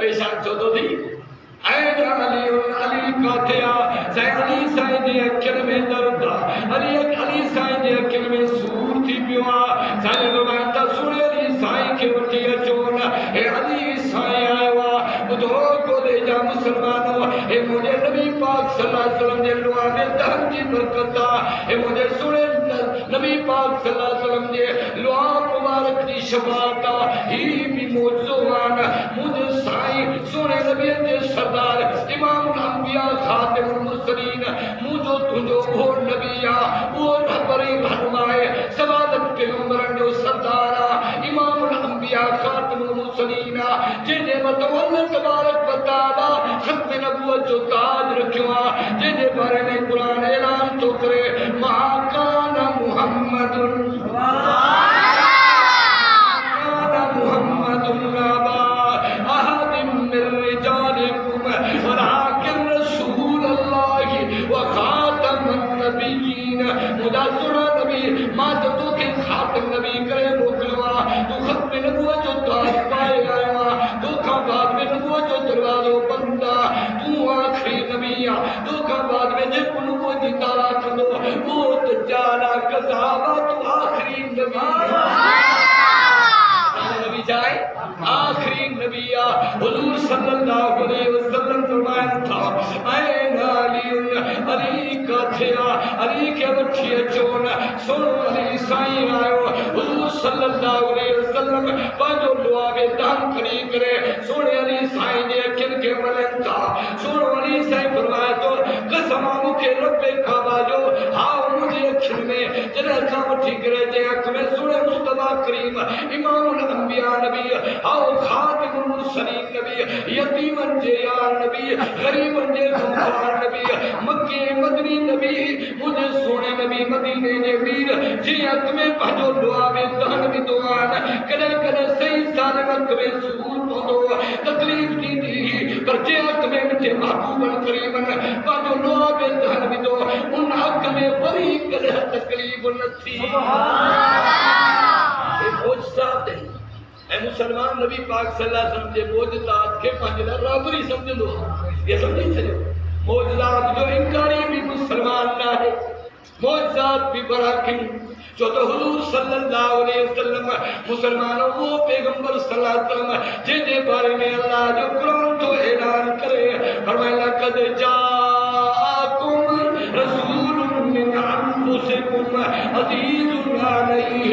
پریشان چھو تو دی این علی علی کاتیا سائن علی سائن دی اکل میں درد علی سائن دی اکل میں سور تھی پیوا سائن رومانتا سوڑے علی سائن کے وٹی اچون اے علی سائن آئیوا بدھو کو دے جا مسلمانوں اے مجھے نبی پاک صلی اللہ علیہ وسلم نے لوانے دہن کی برکتا اے مجھے سوڑے نبی پاک صلی اللہ علیہ وسلم نے لوا مبارک دی شفاعتا ہی بھی موجزوان مجھے سائن سوڑے نبی کے سردار امام الانبیاء خاتم المرسلین مجھو تجھو وہ نبیہ وہ رہبری رہنمائے سوالت کے عمرن جو سردارہ امام الانبیاء خاتم المرسلین جنہیں متولد تبارک بتانا ختم نبوت جو تاج رکھوا جنہیں بارے میں قرآن اعلان تو کرے مہاکان محمد خدا سنا نبی ماں تو کے خاتم نبی کرے موکلوا تو ختم نبوت جو تاج پائے آیا تو کا بعد میں نبوت جو دروازوں بندہ تو آخری نبی تو کا بعد میں جب نبوت کی دعا کرو وہ دجالا قذابہ تو آخری نبی جائے آخری نبی حضور صلی اللہ علیہ وسلم فرمائن تھا این علی کا تھیا علی کے بچی چون سنو علی سائیں آئیو حضور صلی اللہ علیہ وسلم پانچو دعاوے دان کھڑی کرے سونے علی سائیں نے کن کے ملن تھا سنو علی سائیں فرمائے تو قسمانو کے رب کعبہ جو ہاں مجھے اکھن میں جنہیں کام ٹھیک رہے جے اکھ میں سونے مصطفیٰ کریم امام الانبیاء نبی آؤ خاتم المرسلین نبی یتیمن جے یار نبی غریبن جے زمخار نبی مکہ مدنی نبی مجھے سونے نبی مدینے نے میر جی اک میں پہجو دعا میں دہن بھی دعان کنے کنے صحیح سالم اک میں سبور پہنو تکلیف دی دی پر جی اک میں مجھے محبوبن قریبن پہجو دعا میں دہن بھی دو ان اک میں بری کنے تکلیف نتھی اے موجزات ہے اے مسلمان نبی پاک صلی اللہ علیہ وسلم کے موجزات کے پہنجلہ رابری سمجھ لو یہ سمجھ چلو موجزات جو انکاری بھی مسلمان نہ ہے موجزات بھی براکن جو تو حضور صلی اللہ علیہ وسلم مسلمانوں وہ پیغمبر صلی اللہ علیہ وسلم جن کے بارے میں اللہ جو قرآن تو اعلان کرے فرمائے لقد جاءکم رسول من انفسکم عزیز علیہ